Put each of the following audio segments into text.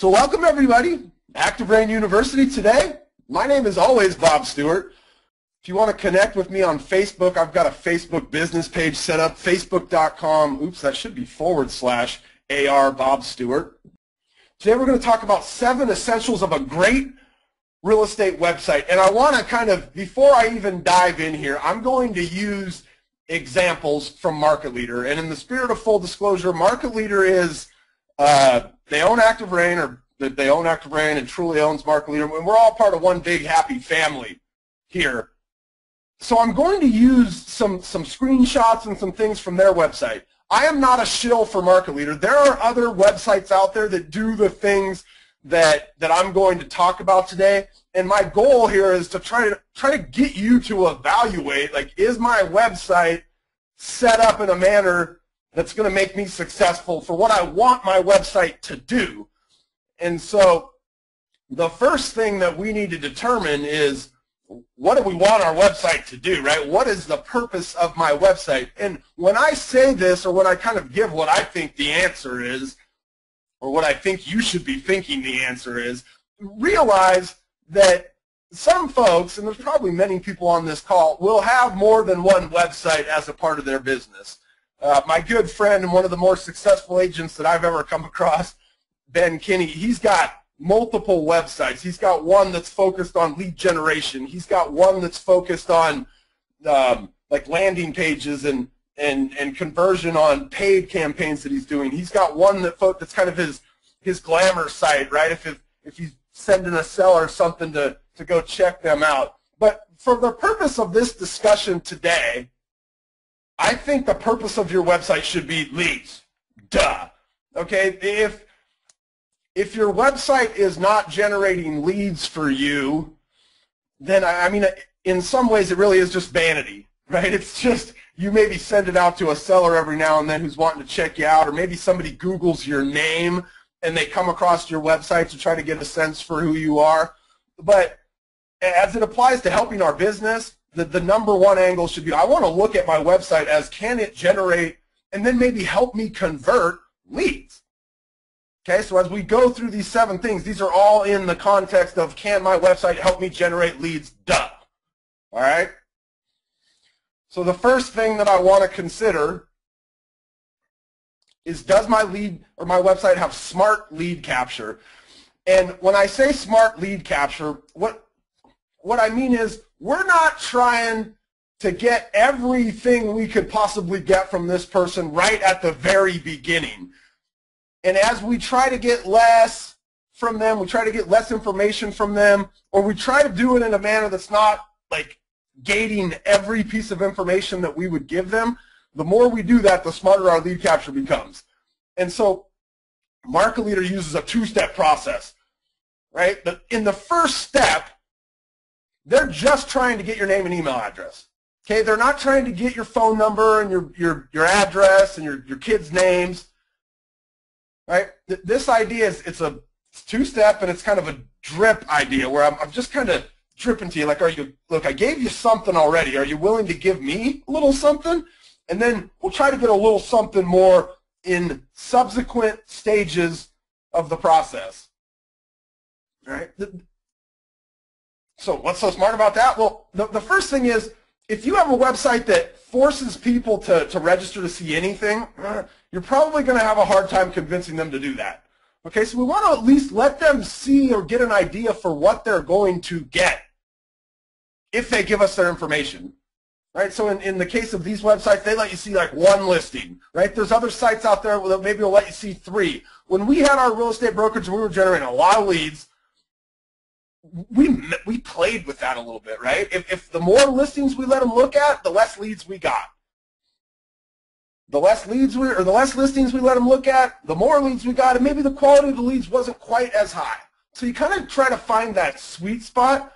So welcome everybody, Active Brain University today. My name is always Bob Stewart. If you want to connect with me on Facebook, I've got a Facebook business page set up, facebook.com, oops, that should be /AR Bob Stewart. Today we're going to talk about 7 essentials of a great real estate website. And I want to kind of, before I even dive in here, I'm going to use examples from Market Leader. And in the spirit of full disclosure, Market Leader is, they own Active Brain, or they own Active Brain and truly owns Market Leader. And we're all part of one big happy family here. So I'm going to use some screenshots and some things from their website. I am not a shill for Market Leader. There are other websites out there that do the things that I'm going to talk about today. And my goal here is to try to get you to evaluate, like, is my website set up in a manner that's going to make me successful for what I want my website to do. And so the first thing that we need to determine is, what do we want our website to do, right? What is the purpose of my website? And when I say this, or when I kind of give what I think the answer is, or what I think you should be thinking the answer is, realize that some folks, and there's probably many people on this call, will have more than one website as a part of their business. My good friend and one of the more successful agents that I've ever come across, Ben Kinney, he's got multiple websites. He's got one that's focused on lead generation. He's got one that's focused on like landing pages and conversion on paid campaigns that he's doing. He's got one that's kind of his glamour site, right? If he's sending a seller something to go check them out. But for the purpose of this discussion today, I think the purpose of your website should be leads. Duh. Okay? If your website is not generating leads for you, then I mean, in some ways it really is just vanity, right? It's just, you maybe send it out to a seller every now and then who's wanting to check you out, or maybe somebody Googles your name and they come across your website to try to get a sense for who you are. But as it applies to helping our business, the number one angle should be, I want to look at my website as, can it generate and then maybe help me convert leads? Okay, so as we go through these 7 things, these are all in the context of, can my website help me generate leads? Duh. All right? So the first thing that I want to consider is, does my lead or my website have smart lead capture? And when I say smart lead capture, what I mean is, we're not trying to get everything we could possibly get from this person right at the very beginning. And as we try to get less from them, we try to get less information from them, or we try to do it in a manner that's not like gating every piece of information that we would give them, the more we do that, the smarter our lead capture becomes. And so Market Leader uses a 2-step process, right? In the first step, they're just trying to get your name and email address. Okay, they're not trying to get your phone number and your address and your kids' names. Right? This idea is, it's 2-step, and it's kind of a drip idea where I'm just kind of dripping to you, like, look, I gave you something already. Are you willing to give me a little something? And then we'll try to get a little something more in subsequent stages of the process. Right? So what's so smart about that? Well, the first thing is, if you have a website that forces people to register to see anything, you're probably going to have a hard time convincing them to do that. Okay, so we want to at least let them see or get an idea for what they're going to get if they give us their information. Right, so in the case of these websites, they let you see like 1 listing. Right, there's other sites out there that maybe will let you see 3. When we had our real estate brokerage and we were generating a lot of leads, we played with that a little bit, right? If the more listings we let them look at, the less leads we got. The less listings we let them look at, the more leads we got, and maybe the quality of the leads wasn't quite as high. So you kind of try to find that sweet spot,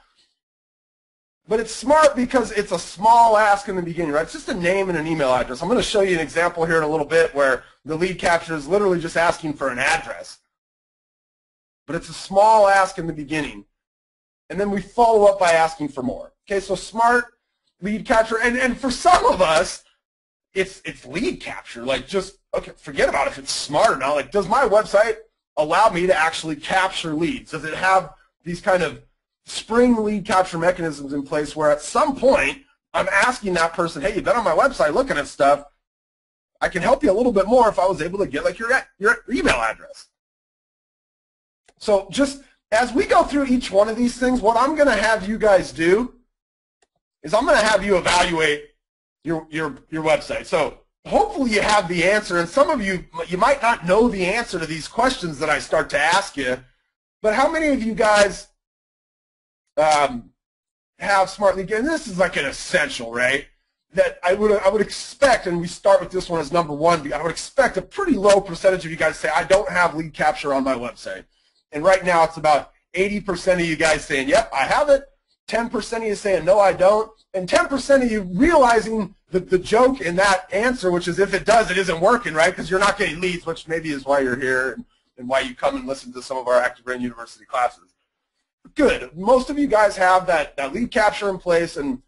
but it's smart because it's a small ask in the beginning, right? It's just a name and an email address. I'm going to show you an example here in a little bit where the lead capture is literally just asking for an address. But it's a small ask in the beginning. And then we follow up by asking for more. Okay, so smart lead capture, and for some of us, it's lead capture. Like, just, okay, forget about if it's smart or not. Like, does my website allow me to actually capture leads? Does it have these kind of spring lead capture mechanisms in place where at some point I'm asking that person, hey, you've been on my website looking at stuff. I can help you a little bit more if I was able to get like your email address. So just as we go through each one of these things, what I'm going to have you guys do is I'm going to have you evaluate your website. So hopefully you have the answer, and some of you might not know the answer to these questions that I start to ask you, but how many of you guys have smart lead? And this is like an essential, right? That I would expect, and we start with this one as number one, I would expect a pretty low percentage of you guys say, I don't have lead capture on my website. And right now it's about 80% of you guys saying, yep, I have it. 10% of you saying, no, I don't. And 10% of you realizing the joke in that answer, which is if it does, it isn't working, right? Because you're not getting leads, which maybe is why you're here and why you come and listen to some of our Active Brain University classes. Good. Most of you guys have that lead capture in place, and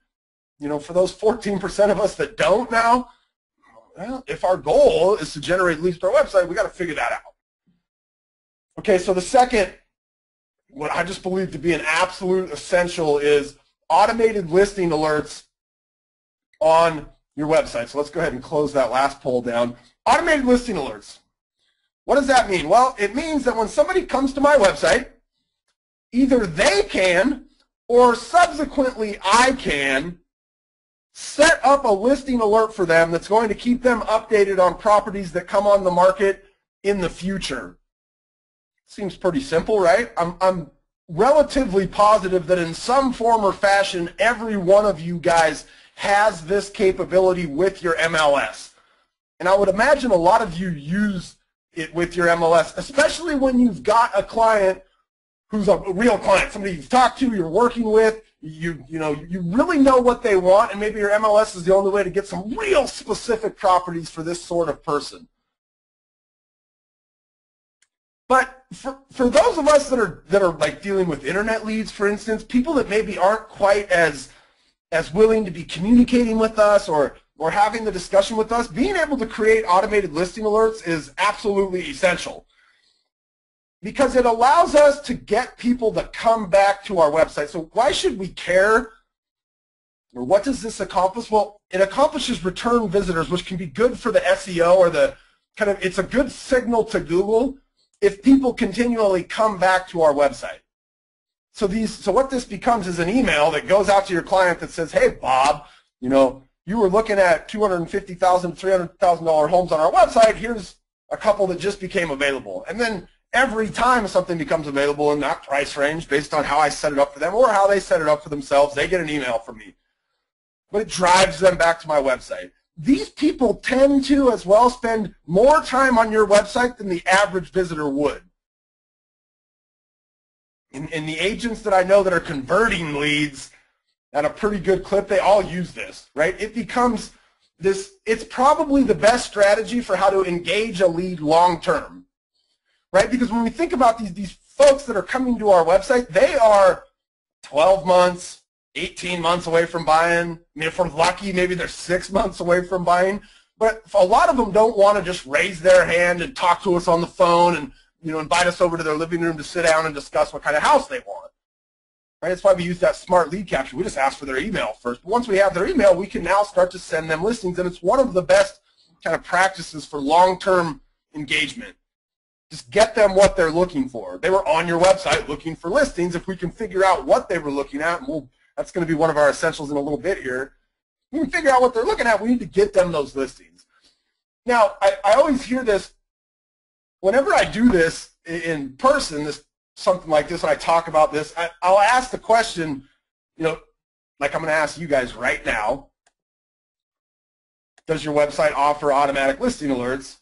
you know, for those 14% of us that don't now, well, if our goal is to generate leads to our website, we got to figure that out. Okay, so the second, what I just believe to be an absolute essential is automated listing alerts on your website. So let's go ahead and close that last poll down. Automated listing alerts. What does that mean? Well, it means that when somebody comes to my website, either they can or subsequently I can set up a listing alert for them that's going to keep them updated on properties that come on the market in the future. Seems pretty simple, right? I'm relatively positive that in some form or fashion, every one of you guys has this capability with your MLS. And I would imagine a lot of you use it with your MLS, especially when you've got a client who's a real client, somebody you've talked to, you're working with, you really know what they want, and maybe your MLS is the only way to get some real specific properties for this sort of person. But for those of us that are like dealing with internet leads, for instance, people that maybe aren't quite as willing to be communicating with us or having the discussion with us, being able to create automated listing alerts is absolutely essential, because it allows us to get people to come back to our website. So why should we care? Or what does this accomplish? Well, it accomplishes return visitors, which can be good for the SEO or the kind of, it's a good signal to Google if people continually come back to our website. So what this becomes is an email that goes out to your client that says, hey, Bob, you were looking at $250,000, $300,000 homes on our website. Here's a couple that just became available. And then every time something becomes available in that price range, based on how I set it up for them or how they set it up for themselves, they get an email from me. But it drives them back to my website. These people tend to, as well, spend more time on your website than the average visitor would. And the agents that I know that are converting leads at a pretty good clip, they all use this, right? It becomes this, it's probably the best strategy for how to engage a lead long term, right? Because when we think about these folks that are coming to our website, they are 12 months, 18 months away from buying. I mean, if we're lucky, maybe they're 6 months away from buying. But a lot of them don't want to just raise their hand and talk to us on the phone and invite us over to their living room to sit down and discuss what kind of house they want. Right? That's why we use that smart lead capture. We just ask for their email first. But once we have their email, we can now start to send them listings, and it's one of the best kind of practices for long-term engagement. Just get them what they're looking for. They were on your website looking for listings. If we can figure out what they were looking at, that's going to be one of our essentials in a little bit here. We can figure out what they're looking at. We need to get them those listings. Now, I always hear this. Whenever I do this in person, something like this, and I talk about this, I'll ask the question, like I'm going to ask you guys right now, does your website offer automatic listing alerts?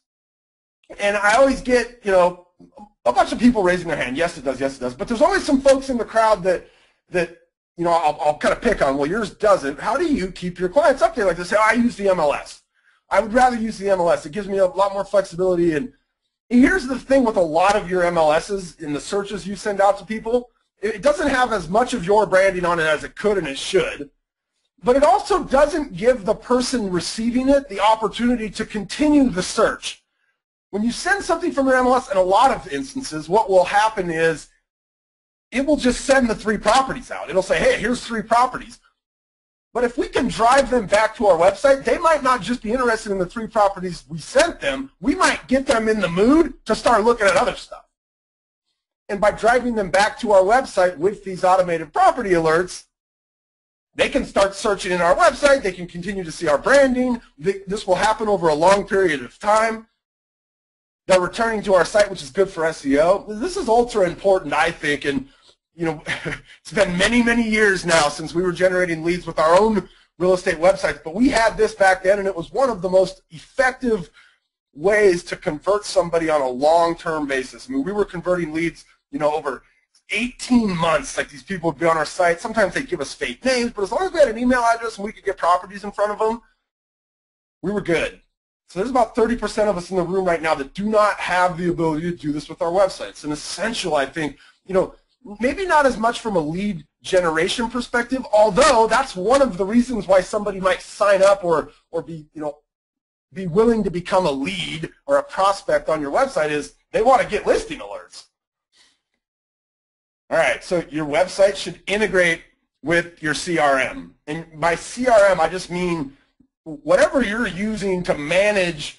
And I always get, a bunch of people raising their hand. Yes, it does. Yes, it does. But there's always some folks in the crowd that I'll kind of pick on. Well, yours doesn't. How do you keep your clients updated? Like they say, I use the MLS. I would rather use the MLS. It gives me a lot more flexibility. And here's the thing with a lot of your MLSs in the searches you send out to people. It doesn't have as much of your branding on it as it could and it should. But it also doesn't give the person receiving it the opportunity to continue the search. when you send something from your MLS, in a lot of instances, what will happen is it will just send the 3 properties out. It'll say, hey, here's 3 properties. But if we can drive them back to our website, they might not just be interested in the 3 properties we sent them. We might get them in the mood to start looking at other stuff. And by driving them back to our website with these automated property alerts, they can start searching in our website. They can continue to see our branding. This will happen over a long period of time. They're returning to our site, which is good for SEO. This is ultra important, I think, and you know, it's been many, many years now since we were generating leads with our own real estate websites, but we had this back then, and it was one of the most effective ways to convert somebody on a long-term basis. I mean, we were converting leads, you know, over 18 months. Like, these people would be on our site. Sometimes they'd give us fake names, but as long as we had an email address and we could get properties in front of them, we were good. So there's about 30% of us in the room right now that do not have the ability to do this with our websites. It's an essential, I think, you know, maybe not as much from a lead generation perspective, although that's one of the reasons why somebody might sign up or be, you know, be willing to become a lead or a prospect on your website, is they want to get listing alerts. All right, so your website should integrate with your CRM. And by CRM, I just mean whatever you're using to manage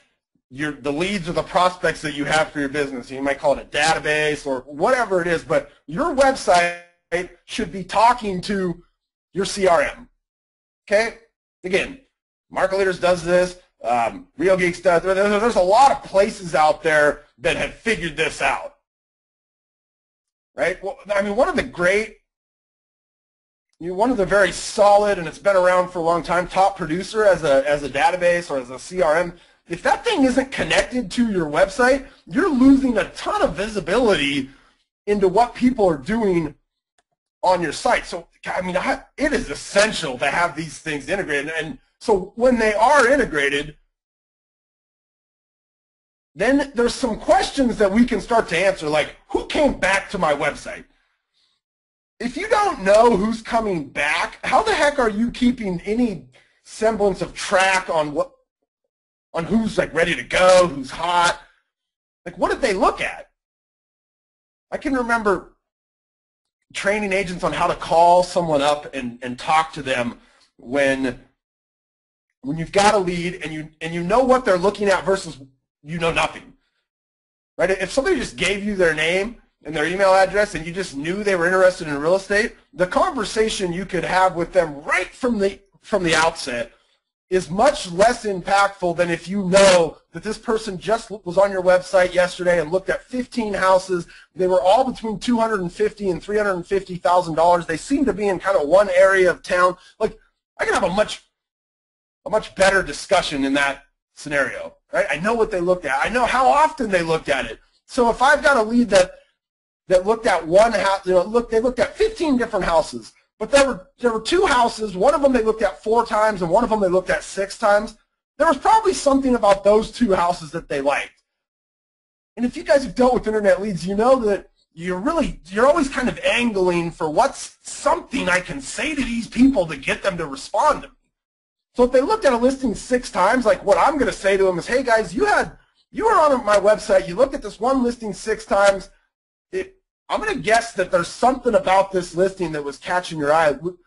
the leads or the prospects that you have for your business. You might call it a database or whatever it is, but your website should be talking to your CRM. Okay? Again, Market Leaders does this. Real Geeks does. There's a lot of places out there that have figured this out. Right? Well, I mean, one of the very solid, and it's been around for a long time, top producer as a database or as a CRM, if that thing isn't connected to your website, you're losing a ton of visibility into what people are doing on your site. So, I mean, it is essential to have these things integrated. And so when they are integrated, then there's some questions that we can start to answer, like, who came back to my website? If you don't know who's coming back, how the heck are you keeping any semblance of track on who's like ready to go, who's hot? Like, what did they look at? I can remember training agents on how to call someone up and talk to them when you've got a lead and you know what they're looking at versus you know nothing. Right? If somebody just gave you their name and their email address and you just knew they were interested in real estate, the conversation you could have with them right from the outset is much less impactful than if you know that this person just was on your website yesterday and looked at 15 houses. They were all between $250,000 and $350,000. They seem to be in kind of one area of town. Like, I can have a much better discussion in that scenario, right? I know what they looked at. I know how often they looked at it. So if I've got a lead that looked at one house, you know, they looked at 15 different houses. But there were 2 houses. One of them they looked at 4 times, and one of them they looked at 6 times. There was probably something about those 2 houses that they liked. And if you guys have dealt with internet leads, you know that you're always kind of angling for what's something I can say to these people to get them to respond to me. So if they looked at a listing 6 times, like, what I'm going to say to them is, hey guys, you were on my website. You looked at this one listing 6 times. I'm going to guess that there's something about this listing that was catching your eye. You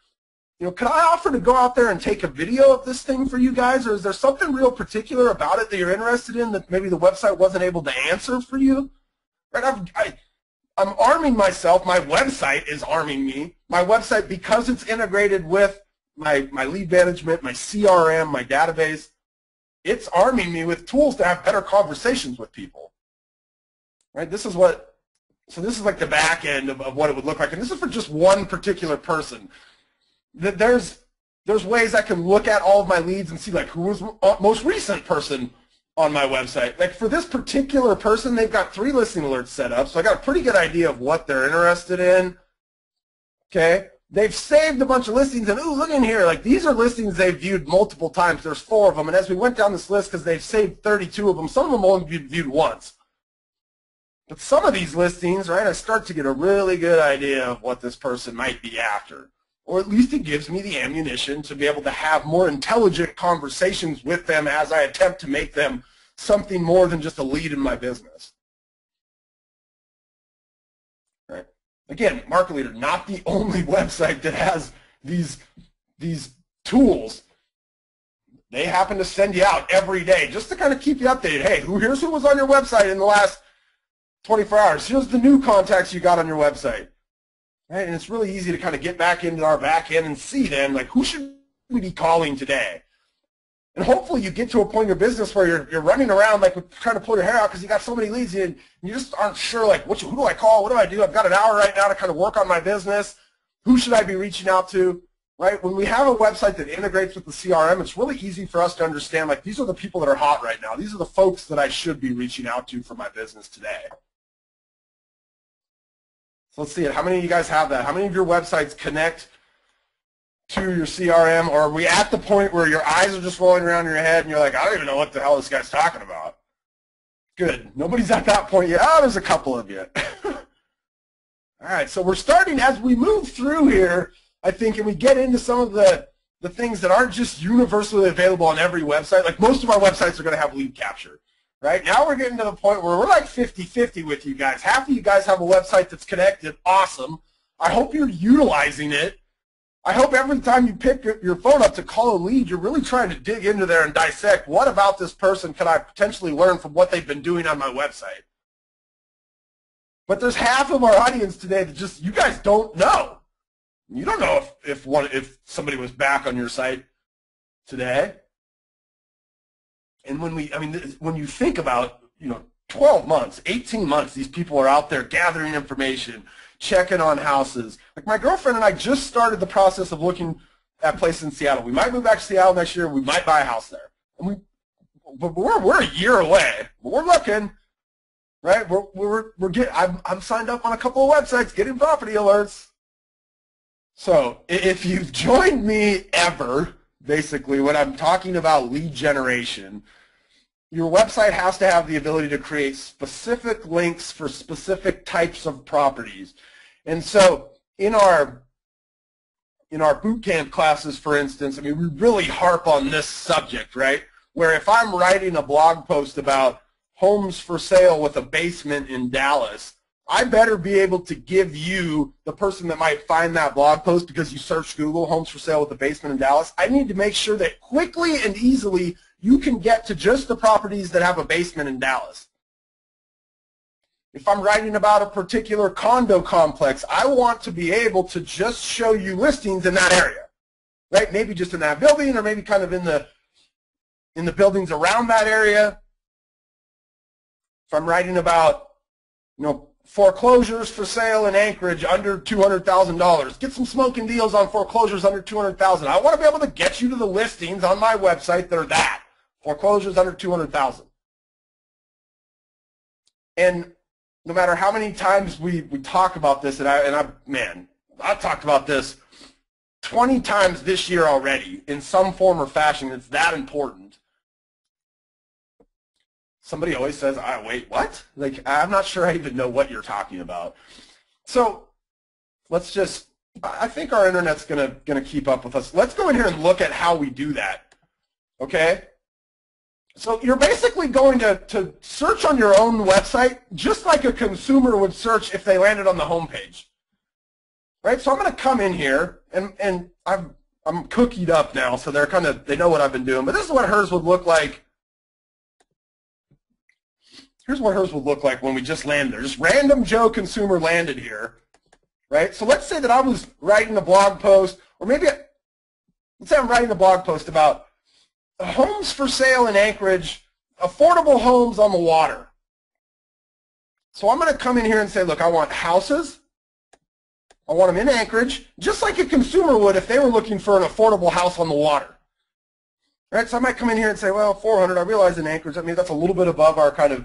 know, could I offer to go out there and take a video of this thing for you guys, or is there something real particular about it that you're interested in that maybe the website wasn't able to answer for you? Right? I'm arming myself. My website is arming me. My website, because it's integrated with my lead management, my CRM, my database, it's arming me with tools to have better conversations with people. Right? So this is like the back end of what it would look like, and this is for just one particular person. There's ways I can look at all of my leads and see, like, who was the most recent person on my website. Like, for this particular person, they've got 3 listing alerts set up, so I got a pretty good idea of what they're interested in. Okay, they've saved a bunch of listings, and ooh, look in here, like, these are listings they've viewed multiple times. There's 4 of them, and as we went down this list, because they've saved 32 of them, some of them only viewed once. But some of these listings, right, I start to get a really good idea of what this person might be after. Or at least it gives me the ammunition to be able to have more intelligent conversations with them as I attempt to make them something more than just a lead in my business. Right? Again, Market Leader, not the only website that has these tools. They happen to send you out every day just to kind of keep you updated. Hey, here's who was on your website in the last 24 hours. Here's the new contacts you got on your website. Right? And it's really easy to kind of get back into our back end and see then, like, who should we be calling today? And hopefully you get to a point in your business where you're running around like trying to pull your hair out because you got so many leads and you just aren't sure, like, who do I call? What do I do? I've got an hour right now to kind of work on my business. Who should I be reaching out to? Right? When we have a website that integrates with the CRM, it's really easy for us to understand, like, these are the people that are hot right now. These are the folks that I should be reaching out to for my business today. So let's see it. How many of you guys have that? How many of your websites connect to your CRM, or are we at the point where your eyes are just rolling around in your head and you're like, I don't even know what the hell this guy's talking about? Good. Nobody's at that point yet. Oh, there's a couple of you. All right, so we're starting as we move through here, I think, and we get into some of the things that aren't just universally available on every website. Like, most of our websites are going to have lead capture. Right? Now we're getting to the point where we're like 50-50 with you guys. Half of you guys have a website that's connected. Awesome. I hope you're utilizing it. I hope every time you pick your phone up to call a lead, you're really trying to dig into there and dissect, what about this person could I potentially learn from what they've been doing on my website? But there's half of our audience today that just, you guys don't know. You don't know if somebody was back on your site today. And when you think about, 12 months, 18 months, these people are out there gathering information, checking on houses. Like, my girlfriend and I just started the process of looking at places in Seattle. We might move back to Seattle next year. We might buy a house there. But we're a year away. But we're looking, right? I'm signed up on a couple of websites, getting property alerts. So if you've joined me ever, basically, when I'm talking about lead generation, your website has to have the ability to create specific links for specific types of properties. And so in our boot camp classes, for instance, we really harp on this subject, right? Where if I'm writing a blog post about homes for sale with a basement in Dallas, I better be able to give you, the person that might find that blog post because you search Google, homes for sale with a basement in Dallas, I need to make sure that quickly and easily you can get to just the properties that have a basement in Dallas. If I'm writing about a particular condo complex, I want to be able to just show you listings in that area, right? Maybe just in that building, or maybe kind of in the buildings around that area. If I'm writing about, foreclosures for sale in Anchorage under $200,000. Get some smoking deals on foreclosures under $200,000. I want to be able to get you to the listings on my website that are that. Foreclosures under $200,000. And no matter how many times we talk about this, I've talked about this 20 times this year already in some form or fashion. It's that important. Somebody always says, wait, what? Like, I'm not sure I even know what you're talking about. So I think our internet's gonna keep up with us. Let's go in here and look at how we do that, okay? So you're basically going to search on your own website just like a consumer would search if they landed on the home page, right? So I'm gonna come in here, and I'm cookied up now, so they know what I've been doing, but this is what hers would look like. Here's what hers would look like when we just landed there. Just random Joe consumer landed here, right? So let's say that I was writing a blog post, or maybe, let's say I'm writing a blog post about homes for sale in Anchorage, affordable homes on the water. So I'm going to come in here and say, look, I want houses. I want them in Anchorage, just like a consumer would if they were looking for an affordable house on the water. Right? So I might come in here and say, well, 400, I realize in Anchorage, that's a little bit above our kind of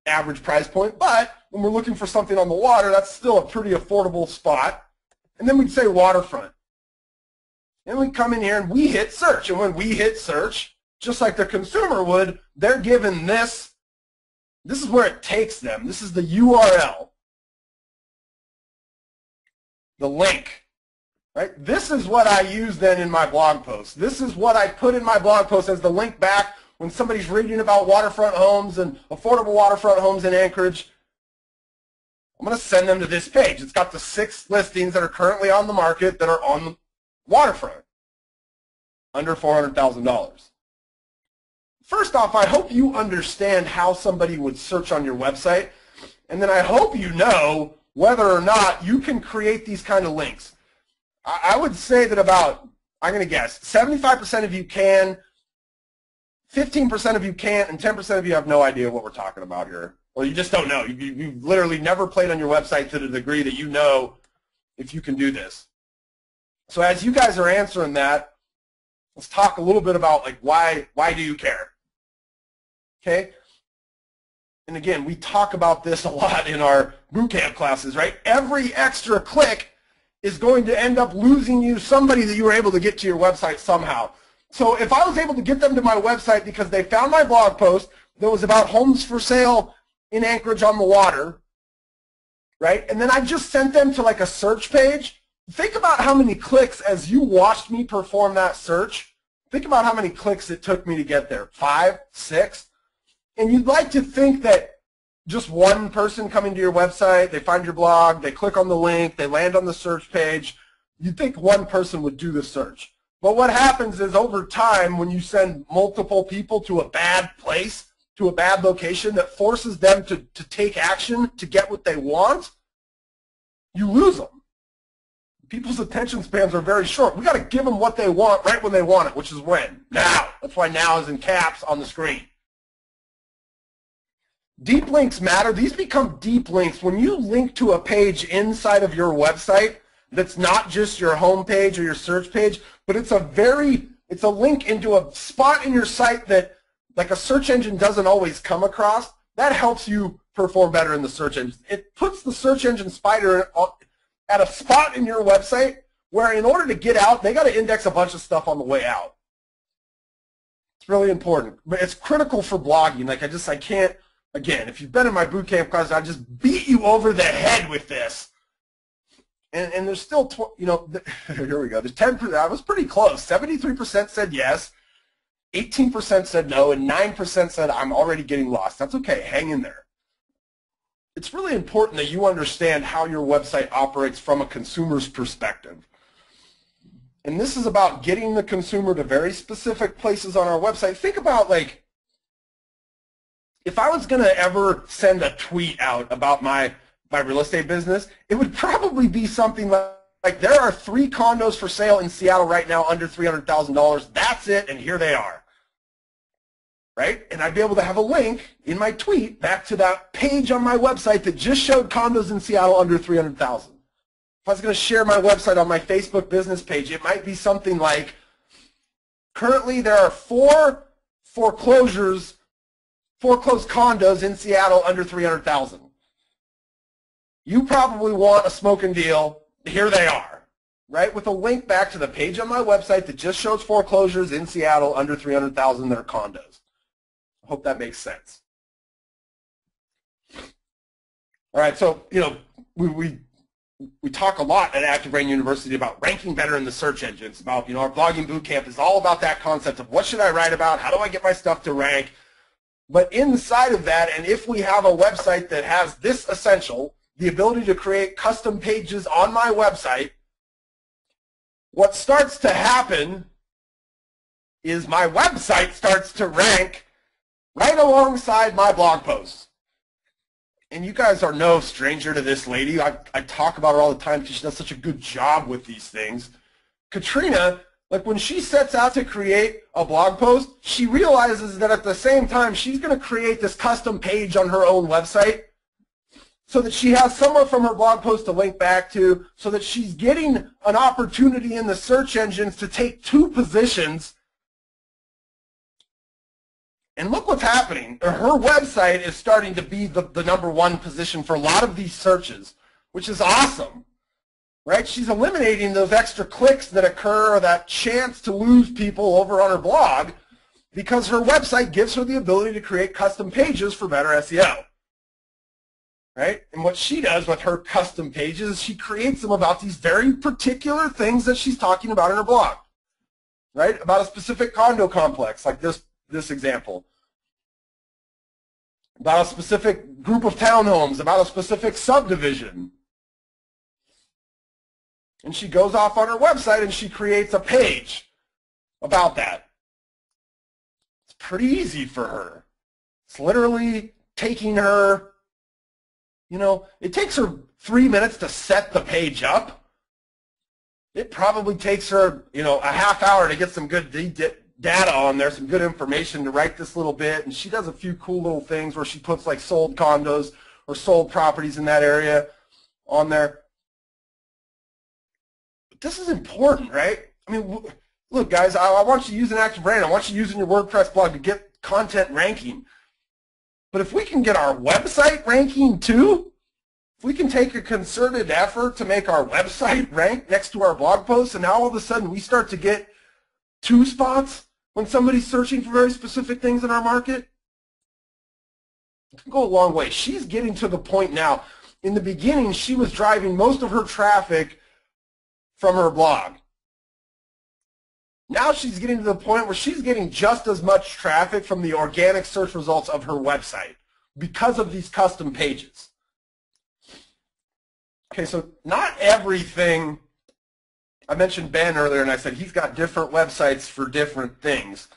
average price point, but when we're looking for something on the water, that's still a pretty affordable spot. And then we'd say waterfront. And we come in here and we hit search. And when we hit search, just like the consumer would, they're given this. This is where it takes them. This is the URL, the link. Right? This is what I use then in my blog post. This is what I put in my blog post as the link back when somebody's reading about waterfront homes and affordable waterfront homes in Anchorage, I'm going to send them to this page. It's got the 6 listings that are currently on the market that are on the waterfront, under $400,000. First off, I hope you understand how somebody would search on your website, and then I hope you know whether or not you can create these kind of links. I would say that about, I'm going to guess, 75% of you can, 15% of you can't, and 10% of you have no idea what we're talking about here. Well, you just don't know. You've literally never played on your website to the degree that you know if you can do this. So as you guys are answering that, let's talk a little bit about like why do you care? Okay? And again, we talk about this a lot in our bootcamp classes, right? Every extra click is going to end up losing you somebody that you were able to get to your website somehow. So if I was able to get them to my website because they found my blog post that was about homes for sale in Anchorage on the water, right? And then I just sent them to like a search page. Think about how many clicks as you watched me perform that search. Think about how many clicks it took me to get there. 5, 6. And you'd like to think that just one person coming to your website, they find your blog, they click on the link, they land on the search page. You'd think one person would do the search. But what happens is over time when you send multiple people to a bad place, to a bad location that forces them to take action to get what they want, you lose them. People's attention spans are very short. We got to give them what they want right when they want it, which is when? Now. That's why now is in caps on the screen. Deep links matter. These become deep links. When you link to a page inside of your website that's not just your home page or your search page, but it's a link into a spot in your site that like a search engine doesn't always come across, that helps you perform better in the search engine. It puts the search engine spider at a spot in your website where in order to get out, they got to index a bunch of stuff on the way out. It's really important. But it's critical for blogging. Like I can't, again, if you've been in my bootcamp class, I just beat you over the head with this. And there's still, here we go. The 10%, I was pretty close. 73% said yes, 18% said no, and 9% said I'm already getting lost. That's okay. Hang in there. It's really important that you understand how your website operates from a consumer's perspective. And this is about getting the consumer to very specific places on our website. Think about, like, if I was going to ever send a tweet out about my real estate business, it would probably be something like there are 3 condos for sale in Seattle right now under $300,000. That's it, and here they are. Right? And I'd be able to have a link in my tweet back to that page on my website that just showed condos in Seattle under $300,000. If I was going to share my website on my Facebook business page, it might be something like, currently there are 4 foreclosed condos in Seattle under $300,000. You probably want a smoking deal. Here they are, right? With a link back to the page on my website that just shows foreclosures in Seattle under $300,000 that are condos. I hope that makes sense. All right, so we talk a lot at Active Brain University about ranking better in the search engines. About our blogging bootcamp is all about that concept of what should I write about? How do I get my stuff to rank? But inside of that, and if we have a website that has this essential, the ability to create custom pages on my website, what starts to happen is my website starts to rank right alongside my blog posts. And you guys are no stranger to this lady. I talk about her all the time because she does such a good job with these things. Katrina, like when she sets out to create a blog post, she realizes that at the same time she's going to create this custom page on her own website so that she has somewhere from her blog post to link back to, so that she's getting an opportunity in the search engines to take 2 positions. And look what's happening. Her website is starting to be the #1 position for a lot of these searches, which is awesome, right? She's eliminating those extra clicks that occur or that chance to lose people over on her blog because her website gives her the ability to create custom pages for better SEO, right? And what she does with her custom pages is she creates them about these very particular things that she's talking about in her blog, right? About a specific condo complex, like this this example. About a specific group of townhomes, about a specific subdivision. And she goes off on her website and she creates a page about that. It's pretty easy for her. It's literally taking her, you know, it takes her 3 minutes to set the page up. It probably takes her, you know, a half hour to get some good data on there, some good information to write this little bit. And she does a few cool little things where she puts like sold condos or sold properties in that area on there. But this is important, right? I mean, look, guys, I want you using Active Brand. I want you using your WordPress blog to get content ranking. But if we can get our website ranking too, if we can take a concerted effort to make our website rank next to our blog posts, and now all of a sudden we start to get 2 spots when somebody's searching for very specific things in our market, it can go a long way. She's getting to the point now. In the beginning, she was driving most of her traffic from her blog. Now she's getting to the point where she's getting just as much traffic from the organic search results of her website because of these custom pages. Okay, so not everything, I mentioned Ben earlier and I said he's got different websites for different things.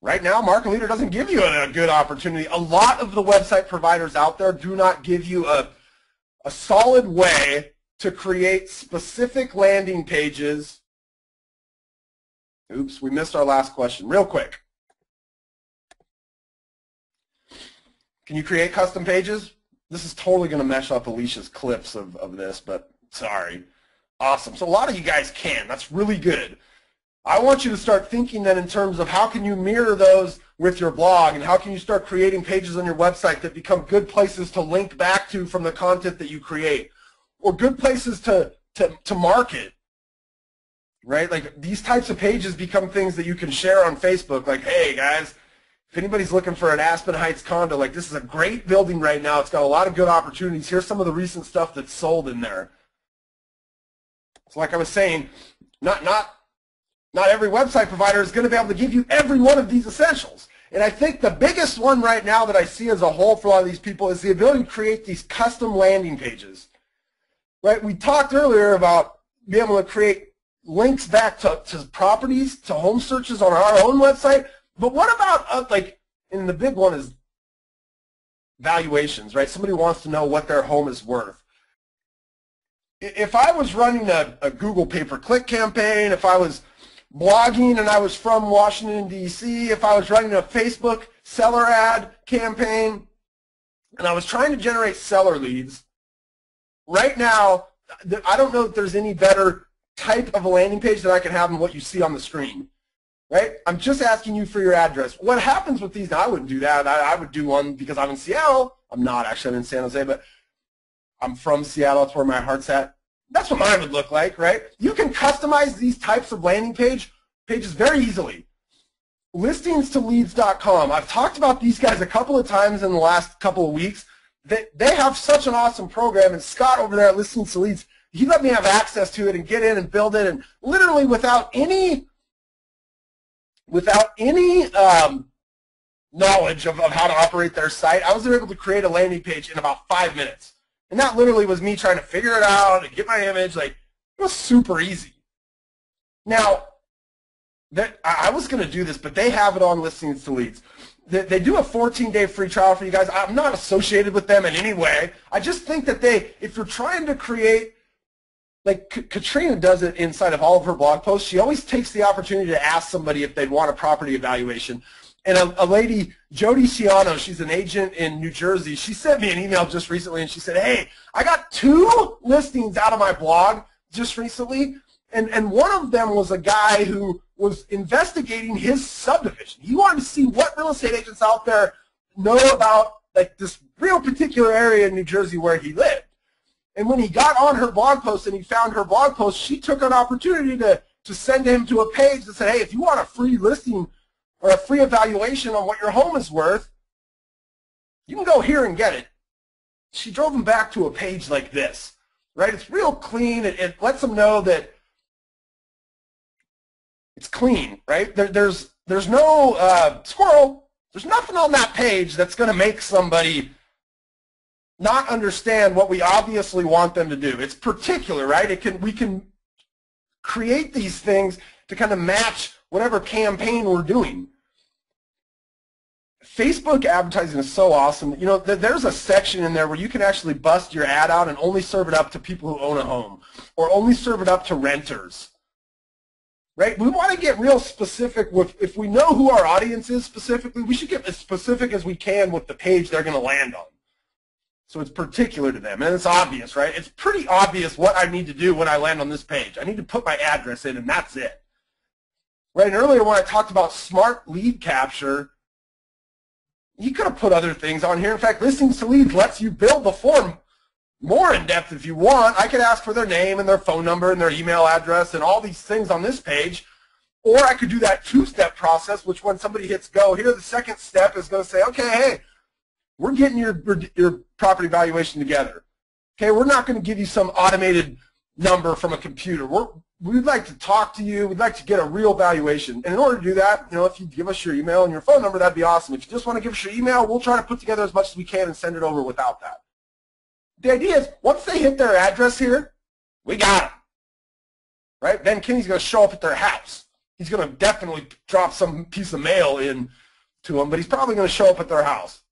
Right now, Market Leader doesn't give you a good opportunity. A lot of the website providers out there do not give you a solid way to create specific landing pages. Oops, we missed our last question. Real quick. Can you create custom pages? This is totally going to mesh up Alicia's clips of this, but sorry. Awesome. So a lot of you guys can. That's really good. I want you to start thinking then in terms of how can you mirror those with your blog, and how can you start creating pages on your website that become good places to link back to from the content that you create, or good places to market. Right? Like these types of pages become things that you can share on Facebook. Like, hey guys, if anybody's looking for an Aspen Heights condo, like this is a great building right now. It's got a lot of good opportunities. Here's some of the recent stuff that's sold in there. So like I was saying, not every website provider is going to be able to give you every one of these essentials. And I think the biggest one right now that I see as a whole for a lot of these people is the ability to create these custom landing pages. Right? We talked earlier about being able to create links back to properties, to home searches on our own website. But what about, like, and the big one is valuations, right? Somebody wants to know what their home is worth. If I was running a Google pay-per-click campaign, if I was blogging and I was from Washington, D.C., if I was running a Facebook seller ad campaign, and I was trying to generate seller leads, right now, I don't know if there's any better type of a landing page that I can have than what you see on the screen. Right? I'm just asking you for your address. What happens with these, now I wouldn't do that. I would do one because I'm in Seattle. I'm not actually, I'm in San Jose, but I'm from Seattle. That's where my heart's at. That's what mine would look like, right? You can customize these types of landing pages very easily. Listingstoleads.com. I've talked about these guys a couple of times in the last couple of weeks. They have such an awesome program, and Scott over there at Listings to Leads, he let me have access to it and get in and build it, and literally without any knowledge of how to operate their site, I was able to create a landing page in about 5 minutes. And that literally was me trying to figure it out and get my image. Like, it was super easy. Now, I was going to do this, but they have it on Listings to Leads. They do a 14-day free trial for you guys. I'm not associated with them in any way. I just think that if you're trying to create, like Katrina does it inside of all of her blog posts, she always takes the opportunity to ask somebody if they'd want a property evaluation. And a lady, Jody Ciano, she's an agent in New Jersey, she sent me an email just recently and she said, hey, I got 2 listings out of my blog just recently, and one of them was a guy who was investigating his subdivision. He wanted to see what real estate agents out there know about like this real particular area in New Jersey where he lived. And when he got on her blog post and he found her blog post, she took an opportunity to send him to a page that said, hey, if you want a free listing or a free evaluation on what your home is worth, you can go here and get it. She drove him back to a page like this, right? It's real clean. It lets them know that it's clean, right? There's there's no squirrel. There's nothing on that page that's going to make somebody not understand what we obviously want them to do. It's particular, right? We can create these things to kind of match whatever campaign we're doing. Facebook advertising is so awesome. You know, there's a section in there where you can actually bust your ad out and only serve it up to people who own a home, or only serve it up to renters. Right? We want to get real specific with, if we know who our audience is specifically, we should get as specific as we can with the page they're going to land on. So it's particular to them, and it's obvious, right? It's pretty obvious what I need to do when I land on this page. I need to put my address in, and that's it. Right? And earlier when I talked about smart lead capture, you could have put other things on here. In fact, Listings to Leads lets you build the form more in depth if you want. I could ask for their name and their phone number and their email address and all these things on this page. Or I could do that two-step process, which when somebody hits go, here the second step is going to say, okay, hey, we're getting your property valuation together. Okay, we're not going to give you some automated number from a computer. We'd like to talk to you. We'd like to get a real valuation. And in order to do that, you know, if you give us your email and your phone number, that'd be awesome. If you just want to give us your email, we'll try to put together as much as we can and send it over without that. The idea is, once they hit their address here, we got them. Right? Then Kenny's going to show up at their house. He's going to definitely drop some piece of mail in to them, but he's probably going to show up at their house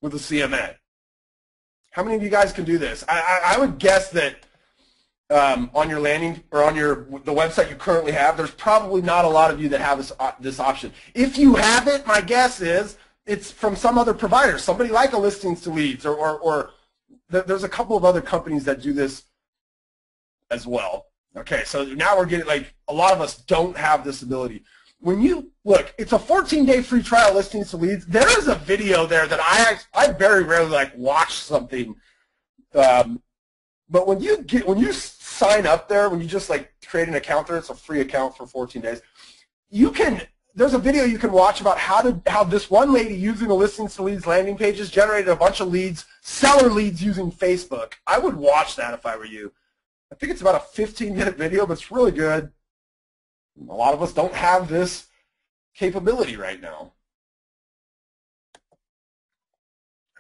with a CMA. How many of you guys can do this? I would guess that on your landing or on the website you currently have, there's probably not a lot of you that have this option. If you have it, my guess is it's from some other provider, somebody like a Listings to Leads, or there's a couple of other companies that do this as well. Okay, so now we're getting, like, a lot of us don't have this ability. When you look, it's a 14-day free trial, Listings to Leads. There is a video there that I very rarely like watch something, but when you sign up there, when you just like create an account there, it's a free account for 14 days. There's a video you can watch about how this one lady using the Listings to Leads landing pages generated a bunch of leads, seller leads using Facebook. I would watch that if I were you. I think it's about a 15-minute video, but it's really good. A lot of us don't have this capability right now.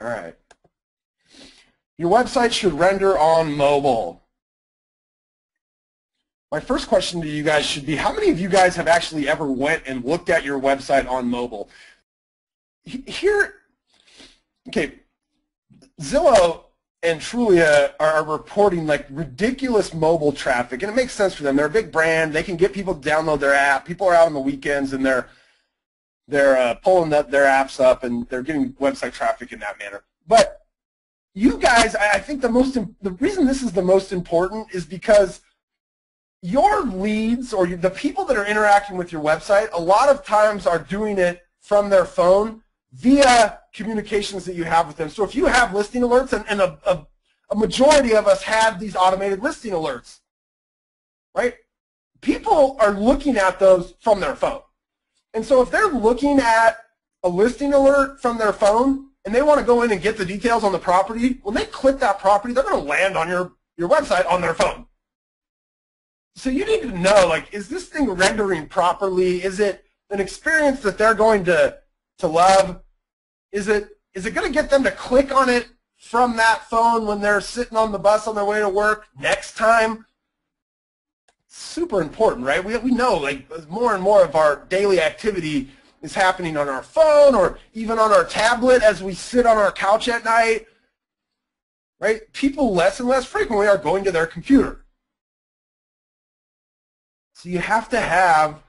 All right. Your website should render on mobile. My first question to you guys should be, how many of you guys have actually ever went and looked at your website on mobile? Here, okay, Zillow and Trulia are reporting like ridiculous mobile traffic, and it makes sense for them. They're a big brand. They can get people to download their app. People are out on the weekends, and they're pulling their apps up, and they're getting website traffic in that manner. But you guys, I think the reason this is the most important is because your leads, or the people that are interacting with your website, a lot of times are doing it from their phone via communications that you have with them. So if you have listing alerts, and a majority of us have these automated listing alerts, right? People are looking at those from their phone. And so if they're looking at a listing alert from their phone and they want to go in and get the details on the property, when they click that property, they're going to land on your website on their phone. So you need to know, like, is this thing rendering properly? Is it an experience that they're going to love? Is it going to get them to click on it from that phone when they're sitting on the bus on their way to work next time? Super important, right? We know, like, more and more of our daily activity is happening on our phone or even on our tablet as we sit on our couch at night, right? People less and less frequently are going to their computer. So you have to have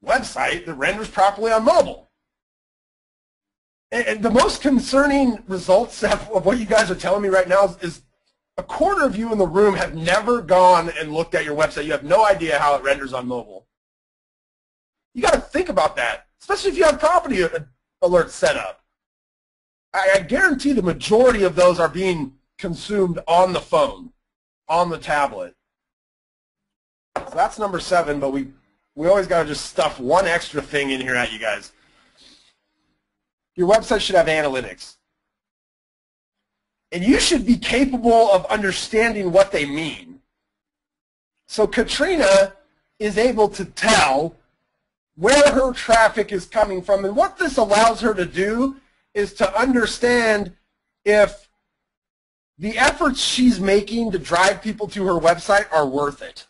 a website that renders properly on mobile. And the most concerning results of what you guys are telling me right now is a quarter of you in the room have never gone and looked at your website. You have no idea how it renders on mobile. You got to think about that, especially if you have property alerts set up. I guarantee the majority of those are being consumed on the phone, on the tablet. So that's number 7, but we always got to just stuff one extra thing in here at you guys. Your website should have analytics. And you should be capable of understanding what they mean. So Katrina is able to tell where her traffic is coming from. And what this allows her to do is to understand if the efforts she's making to drive people to her website are worth it.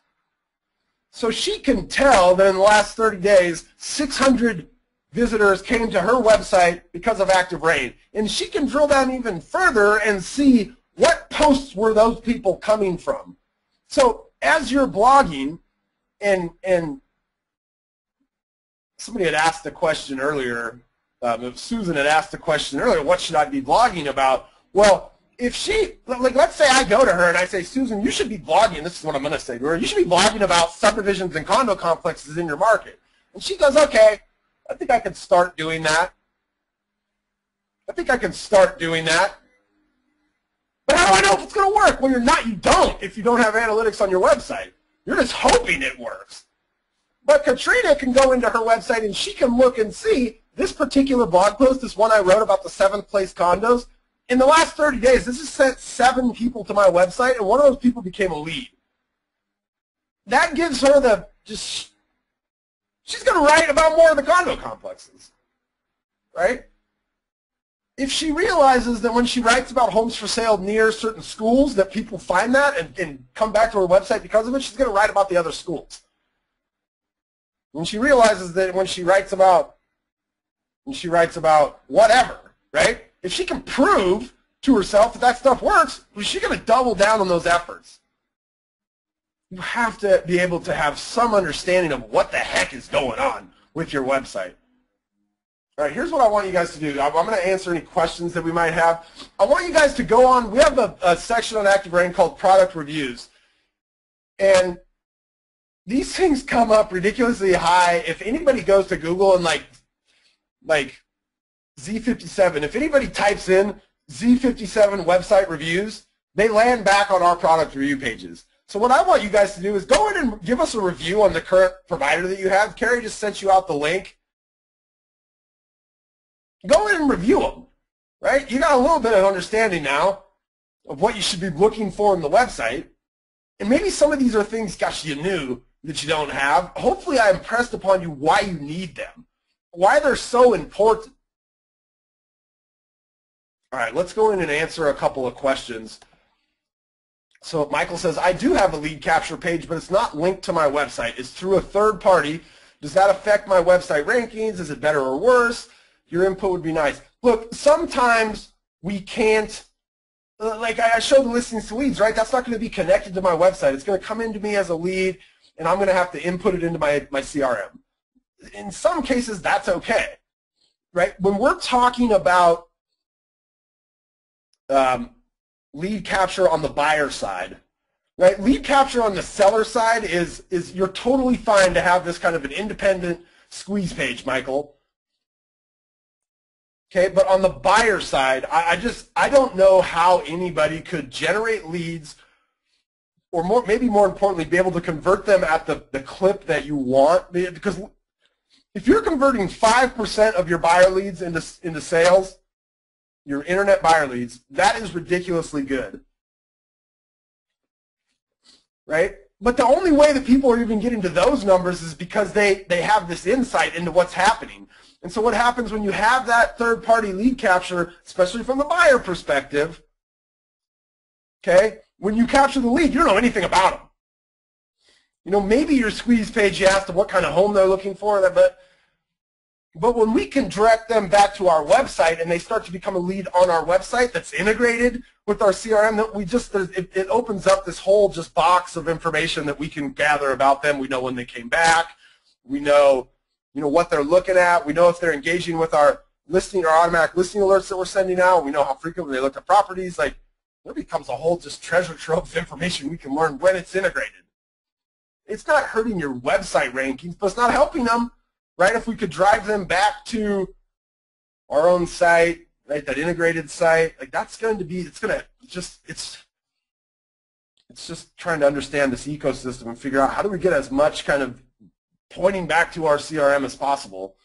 So she can tell that in the last 30 days, 600 visitors came to her website because of ActiveRain. And she can drill down even further and see what posts were those people coming from. So as you're blogging, and somebody had asked a question earlier, Susan had asked a question earlier, what should I be blogging about? Well, if she, like, let's say I go to her and I say, Susan, you should be blogging, this is what I'm going to say to her, you should be blogging about subdivisions and condo complexes in your market. And she goes, okay, I think I can start doing that. I think I can start doing that. But how do I know if it's going to work? Well, you don't if you don't have analytics on your website. You're just hoping it works. But Katrina can go into her website and she can look and see this particular blog post, this one I wrote about the 7th place condos. In the last 30 days, this has sent 7 people to my website, and one of those people became a lead. That gives her she's going to write about more of the condo complexes, right? If she realizes that when she writes about homes for sale near certain schools that people find that and come back to her website because of it, she's going to write about the other schools. When she realizes that when she writes about whatever, right? If she can prove to herself that that stuff works, she's going to double down on those efforts. You have to be able to have some understanding of what the heck is going on with your website. All right, here's what I want you guys to do. I'm going to answer any questions that we might have. I want you guys to go on. We have a section on ActiveRain called Product Reviews. And these things come up ridiculously high. If anybody goes to Google and like Z57, if anybody types in Z57 website reviews, they land back on our product review pages. So what I want you guys to do is go in and give us a review on the current provider that you have. Carrie just sent you out the link. Go in and review them, right? You got a little bit of understanding now of what you should be looking for in the website. And maybe some of these are things, gosh, you knew that you don't have. Hopefully I impressed upon you why you need them, why they're so important. All right, let's go in and answer a couple of questions. So Michael says, I do have a lead capture page, but it's not linked to my website. It's through a third party. Does that affect my website rankings? Is it better or worse? Your input would be nice. Look, sometimes we can't, like I showed the listings to leads, right? That's not going to be connected to my website. It's going to come into me as a lead, and I'm going to have to input it into my CRM. In some cases, that's okay, right? When we're talking about lead capture on the buyer side, right? Lead capture on the seller side is you're totally fine to have this kind of an independent squeeze page, Michael. Okay, but on the buyer side, I don't know how anybody could generate leads, or maybe more importantly, be able to convert them at the clip that you want. Because if you're converting 5% of your buyer leads into sales, your internet buyer leads, that is ridiculously good, right? But the only way that people are even getting to those numbers is because they have this insight into what's happening. And so what happens when you have that third-party lead capture, especially from the buyer perspective, okay, when you capture the lead, you don't know anything about them. You know, maybe your squeeze page, you ask them what kind of home they're looking for, but when we can direct them back to our website and they start to become a lead on our website that's integrated with our CRM, that it opens up this whole just box of information that we can gather about them. We know when they came back. We know, what they're looking at. We know if they're engaging with our listing or automatic listing alerts that we're sending out. We know how frequently they look at properties. Like, there becomes a whole just treasure trove of information we can learn when it's integrated. It's not hurting your website rankings, but it's not helping them, right? If we could drive them back to our own site, right, that integrated site, like that's going to be, it's just trying to understand this ecosystem and figure out how do we get as much kind of pointing back to our CRM as possible.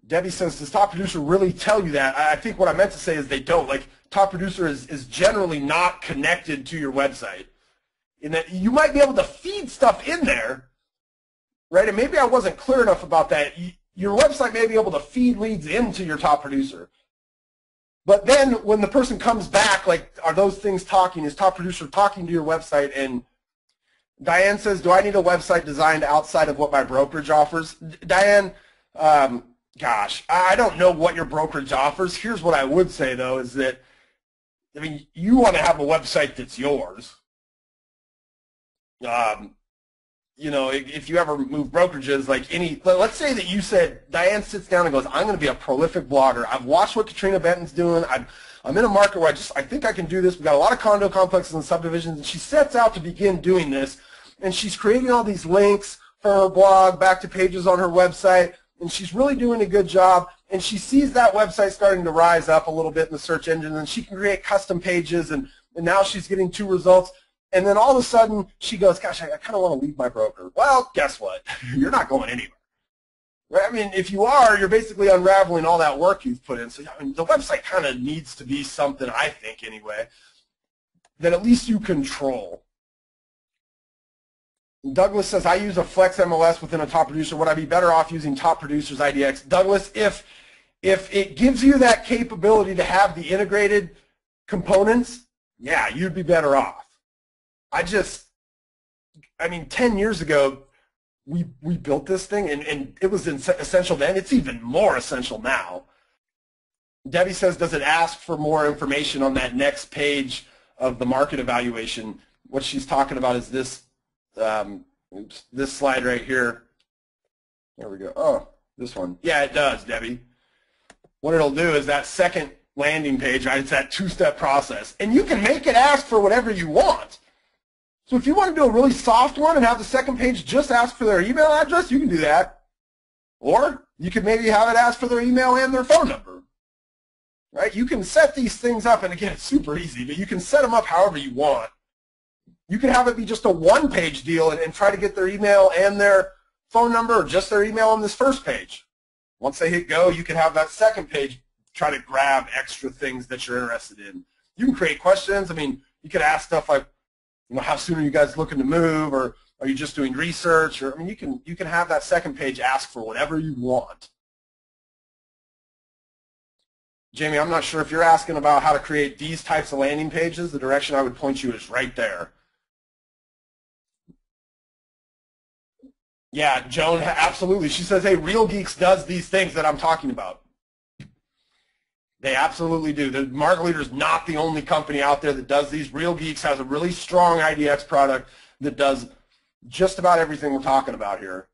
Debbie says, does Top Producer really tell you that? I think what I meant to say is they don't. Like, Top Producer is generally not connected to your website, in that you might be able to feed stuff in there, right? And maybe I wasn't clear enough about that. Your website may be able to feed leads into your top producer. But then when the person comes back, like, are those things talking? Is top producer talking to your website? And Diane says, do I need a website designed outside of what my brokerage offers? Diane, gosh, I don't know what your brokerage offers. Here's what I would say, though, is that, I mean, you want to have a website that's yours. You know, if you ever move brokerages, like let's say that you said, Diane sits down and goes, I'm going to be a prolific blogger. I've watched what Katrina Benton's doing. I'm in a market where I think I can do this. We've got a lot of condo complexes and subdivisions. And she sets out to begin doing this. And she's creating all these links for her blog, back to pages on her website. And she's really doing a good job. And she sees that website starting to rise up a little bit in the search engine. And she can create custom pages. And now she's getting 2 results. And then all of a sudden, she goes, gosh, I kind of want to leave my broker. Well, guess what? You're not going anywhere. Right? I mean, if you are, you're basically unraveling all that work you've put in. So I mean, the website kind of needs to be something, I think anyway, that at least you control. Douglas says, I use a Flex MLS within a top producer. Would I be better off using top producer's IDX? Douglas, if it gives you that capability to have the integrated components, yeah, you'd be better off. I mean, 10 years ago, we built this thing, and it was essential then. It's even more essential now. Debbie says, does it ask for more information on that next page of the market evaluation? What she's talking about is this, this slide right here. There we go. Oh, this one. Yeah, it does, Debbie. What it'll do is that second landing page, right? It's that 2-step process. And you can make it ask for whatever you want. So if you want to do a really soft one and have the second page just ask for their email address, you can do that. Or you could maybe have it ask for their email and their phone number. Right? You can set these things up, and again, it's super easy, but you can set them up however you want. You can have it be just a 1-page deal and try to get their email and their phone number, or just their email on this first page. Once they hit go, you can have that second page try to grab extra things that you're interested in. You can create questions. I mean, you could ask stuff like, you know, how soon are you guys looking to move, or are you just doing research? Or I mean, you can have that second page ask for whatever you want. Jamie, I'm not sure if you're asking about how to create these types of landing pages. The direction I would point you is right there. Yeah, Joan, absolutely. She says, hey, Real Geeks does these things that I'm talking about. They absolutely do. The Market Leader is not the only company out there that does these. Real Geeks has a really strong IDX product that does just about everything we're talking about here.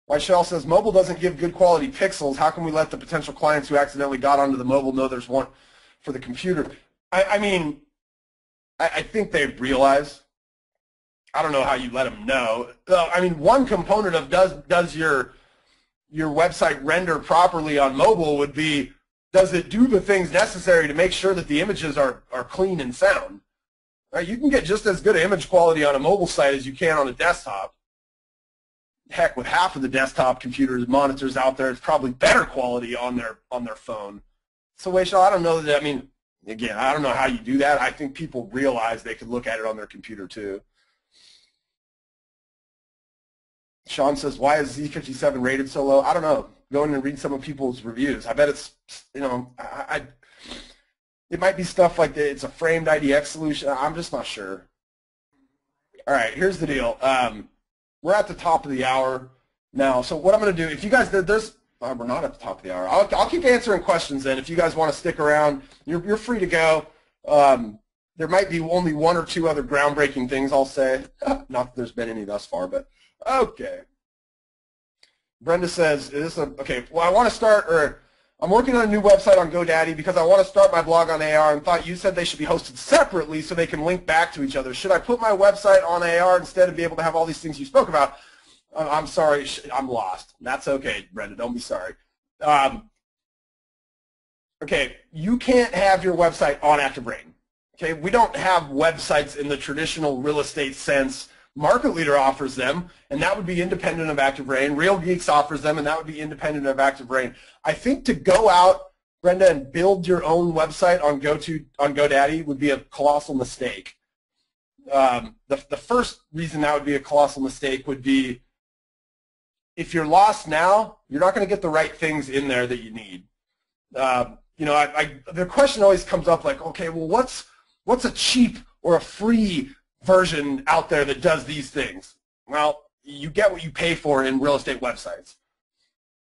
Weichel says, mobile doesn't give good quality pixels. How can we let the potential clients who accidentally got onto the mobile know there's one for the computer? I mean, I think they realize. I don't know how you let them know. I mean, one component of does your website render properly on mobile would be, does it do the things necessary to make sure that the images are clean and sound? Right? You can get just as good image quality on a mobile site as you can on a desktop. Heck, with half of the desktop computers, monitors out there, it's probably better quality on their phone. So, Wachel, I don't know that. I mean, again, I don't know how you do that. I think people realize they could look at it on their computer too. Sean says, why is Z57 rated so low? I don't know. Go in and read some of people's reviews. I bet it's, you know, it might be stuff like that. It's a framed IDX solution. I'm just not sure. All right, here's the deal. We're at the top of the hour now. So what I'm going to do, if you guys, we're not at the top of the hour. I'll keep answering questions then. If you guys want to stick around, you're free to go. There might be only 1 or 2 other groundbreaking things I'll say. Not that there's been any thus far, but okay. Brenda says, okay, well, I want to start, or I'm working on a new website on GoDaddy because I want to start my blog on AR and thought you said they should be hosted separately so they can link back to each other. Should I put my website on AR instead of be able to have all these things you spoke about? I'm sorry, I'm lost. That's okay, Brenda, don't be sorry. Okay, you can't have your website on ActiveBrain. Okay, we don't have websites in the traditional real estate sense. Market Leader offers them, and that would be independent of ActiveBrain. Real Geeks offers them, and that would be independent of ActiveBrain. I think to go out, Brenda, and build your own website on GoDaddy would be a colossal mistake. The first reason that would be a colossal mistake would be if you're lost now, you're not going to get the right things in there that you need. You know, the question always comes up like, okay, well, what's a cheap or a free version out there that does these things? Well, you get what you pay for in real estate websites.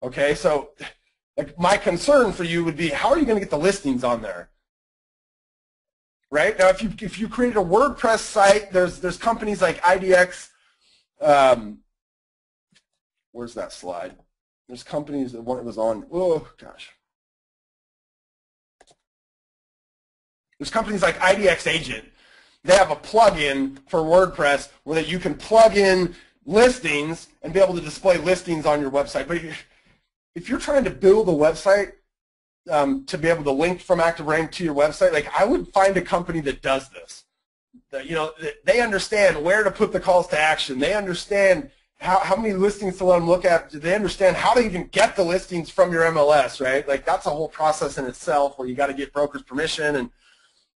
Okay, so like my concern for you would be, how are you going to get the listings on there? Right now, if you created a WordPress site, there's companies like IDX. Where's that slide? There's companies that one it was on. Oh gosh. There's companies like IDX Agent. They have a plugin for WordPress where that you can plug in listings and be able to display listings on your website. But if you're trying to build a website to be able to link from ActiveRank to your website, like I would find a company that does this. That, you know, they understand where to put the calls to action. They understand how many listings to let them look at. They understand how to even get the listings from your MLS, right? Like that's a whole process in itself where you got to get broker's permission. And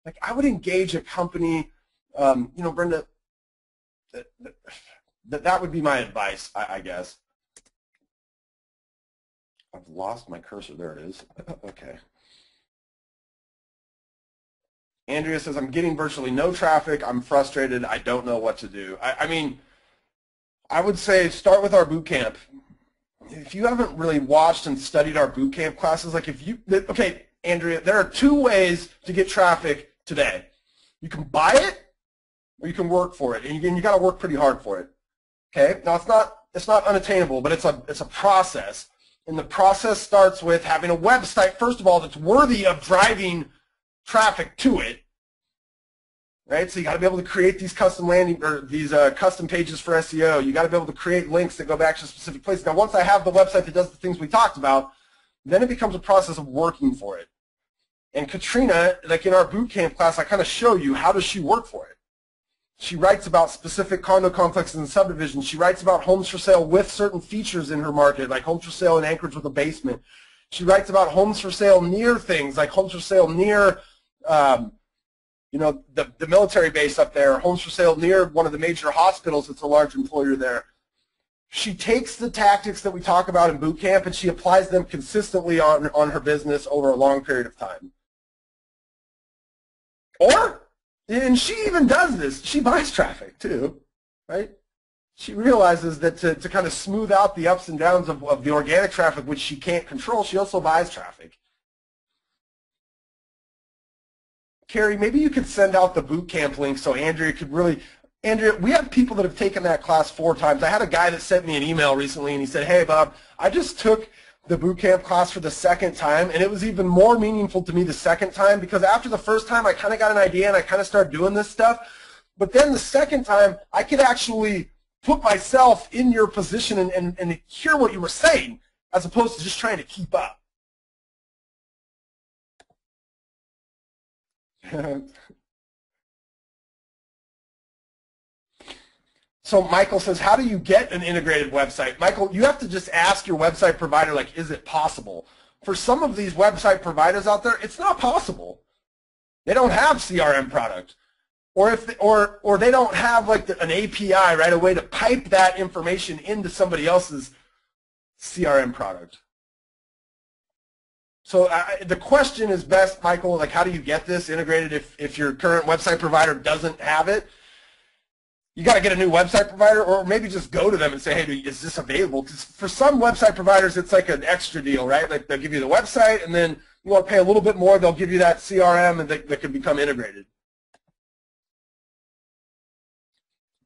like I would engage a company, you know, Brenda, that would be my advice, I guess. I've lost my cursor. There it is. Okay. Andrea says, I'm getting virtually no traffic. I'm frustrated. I don't know what to do. I mean, I would say start with our boot camp. If you haven't really watched and studied our boot camp classes, like if you, okay, Andrea, there are two ways to get traffic today. You can buy it or you can work for it. And you got to work pretty hard for it. Okay? Now, it's not unattainable, but it's a process. And the process starts with having a website, first of all, that's worthy of driving traffic to it, right? So you got to be able to create these custom landing or these custom pages for SEO. You got to be able to create links that go back to a specific place. Now, once I have the website that does the things we talked about, then it becomes a process of working for it. And Katrina, like in our boot camp class, I kind of show you how does she work for it. She writes about specific condo complexes and subdivisions. She writes about homes for sale with certain features in her market, like homes for sale in Anchorage with a basement. She writes about homes for sale near things, like homes for sale near, you know, the military base up there, homes for sale near one of the major hospitals that's a large employer there. She takes the tactics that we talk about in boot camp and she applies them consistently on her business over a long period of time. And she even does this. She buys traffic too, right? She realizes that to kind of smooth out the ups and downs of the organic traffic, which she can't control, she also buys traffic. Carrie, maybe you could send out the boot camp link so Andrea could really, Andrea, we have people that have taken that class 4 times. I had a guy that sent me an email recently and he said, hey Bob, I just took the boot camp class for the 2nd time, and it was even more meaningful to me the 2nd time because after the 1st time I kind of got an idea and I kind of started doing this stuff, but then the 2nd time I could actually put myself in your position and hear what you were saying as opposed to just trying to keep up. So Michael says, how do you get an integrated website? Michael, you have to just ask your website provider, like, is it possible? For some of these website providers out there, it's not possible. They don't have CRM product. Or they don't have like an API, right, a way to pipe that information into somebody else's CRM product. So the question is best, Michael, like how do you get this integrated if your current website provider doesn't have it? You got to get a new website provider, or maybe just go to them and say, hey, is this available? Because for some website providers, it's like an extra deal, right? Like they'll give you the website, and then you want to pay a little bit more, they'll give you that CRM, and that can become integrated.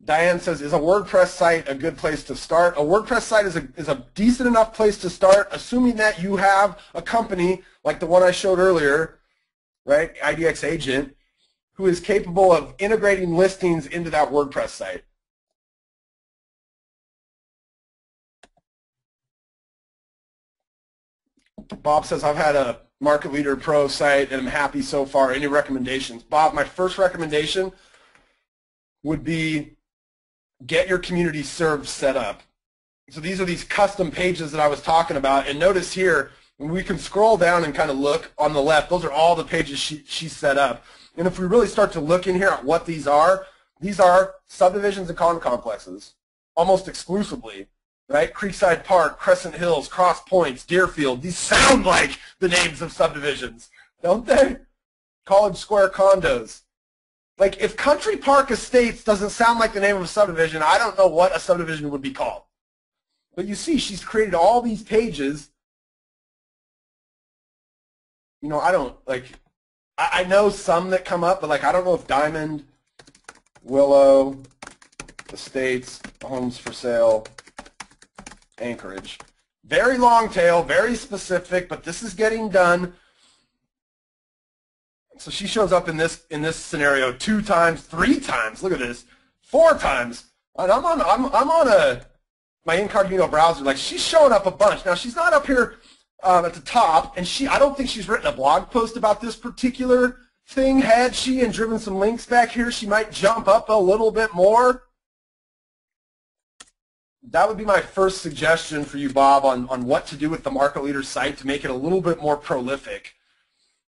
Diane says, is a WordPress site a good place to start? A WordPress site is a decent enough place to start, assuming that you have a company like the one I showed earlier, right, IDX Agent, who is capable of integrating listings into that WordPress site. Bob says, I've had a Market Leader Pro site and I'm happy so far. Any recommendations? Bob, my first recommendation would be get your community serve set up. So these are these custom pages that I was talking about. And notice here, when we can scroll down and kind of look on the left, those are all the pages she set up. And if we really start to look in here at what these are subdivisions and condo complexes, almost exclusively. right? Creekside Park, Crescent Hills, Cross Points, Deerfield. These sound like the names of subdivisions, don't they? College Square condos. Like, if Country Park Estates doesn't sound like the name of a subdivision, I don't know what a subdivision would be called. But you see, she's created all these pages. You know, I don't, like, I know some that come up, but, like, I don't know if Diamond, Willow, Estates, Homes for Sale, Anchorage. Very long tail, very specific, but this is getting done. So she shows up in this scenario 2 times, 3 times. Look at this, 4 times. And I'm on my incognito browser. Like, she's showing up a bunch. Now she's not up here at the top, and I don't think she's written a blog post about this particular thing. Had she and driven some links back here, she might jump up a little bit more. That would be my first suggestion for you, Bob, on what to do with the Market Leader site to make it a little bit more prolific.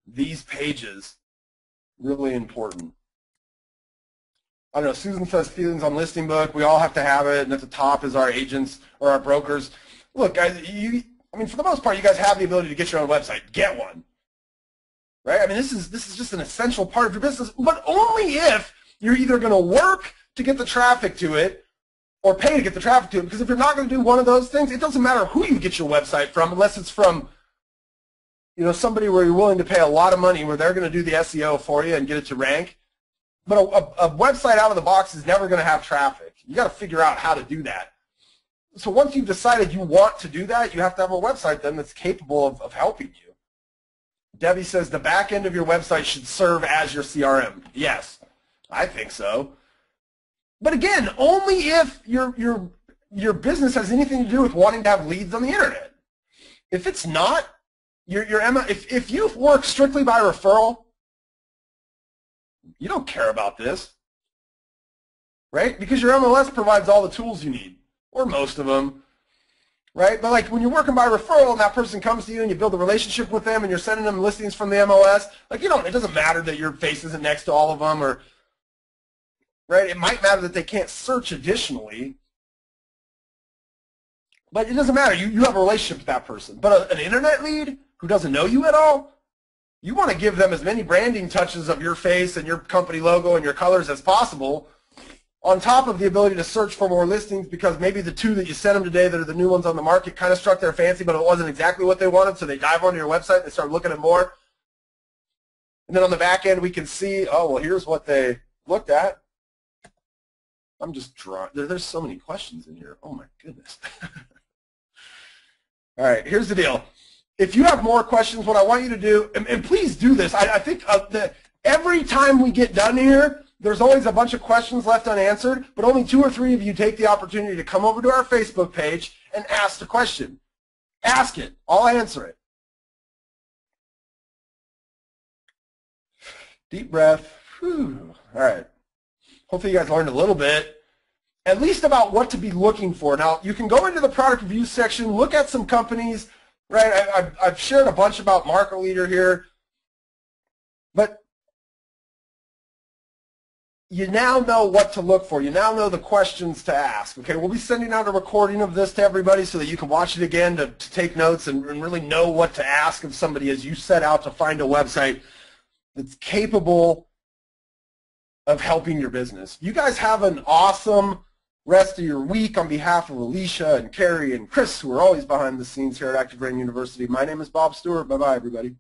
These pages, really important. I don't know, Susan says feelings on listing book. We all have to have it, and at the top is our agents or our brokers. Look, guys, I mean, for the most part, you guys have the ability to get your own website. Get one, right? I mean, this is just an essential part of your business, but only if you're either going to work to get the traffic to it or pay to get the traffic to it. Because if you're not going to do one of those things, it doesn't matter who you get your website from, unless it's from, you know, somebody where you're willing to pay a lot of money, where they're going to do the SEO for you and get it to rank. But a website out of the box is never going to have traffic. You got to figure out how to do that. So once you've decided you want to do that, you have to have a website then that's capable of helping you. Debbie says the back end of your website should serve as your CRM. Yes, I think so. But again, only if your business has anything to do with wanting to have leads on the internet. If it's not, if you work strictly by referral, you don't care about this, right? Because your MLS provides all the tools you need, or most of them, right? But like when you're working by referral and that person comes to you and you build a relationship with them and you're sending them listings from the MLS, like it doesn't matter that your face isn't next to all of them, or right? It might matter that they can't search additionally, but it doesn't matter. You have a relationship with that person. But an internet lead who doesn't know you at all, you want to give them as many branding touches of your face and your company logo and your colors as possible, on top of the ability to search for more listings, because maybe the 2 that you sent them today that are the new ones on the market kind of struck their fancy, but it wasn't exactly what they wanted, so they dive onto your website and they start looking at more. And then on the back end, we can see, oh, well, here's what they looked at. I'm just drawing. There's so many questions in here. Oh, my goodness. All right, here's the deal. If you have more questions, what I want you to do, and please do this, I think that every time we get done here, there's always a bunch of questions left unanswered, but only 2 or 3 of you take the opportunity to come over to our Facebook page and ask the question. Ask it. I'll answer it. Deep breath. Whew. All right. Hopefully you guys learned a little bit, at least about what to be looking for. Now, you can go into the product review section, look at some companies, right? I've shared a bunch about Market Leader here, but you now know what to look for. You now know the questions to ask. Okay, we'll be sending out a recording of this to everybody so that you can watch it again to take notes and really know what to ask of somebody as you set out to find a website that's capable of helping your business. You guys have an awesome rest of your week. On behalf of Alicia and Carrie and Chris, who are always behind the scenes here at Active Brain University, my name is Bob Stewart. Bye-bye, everybody.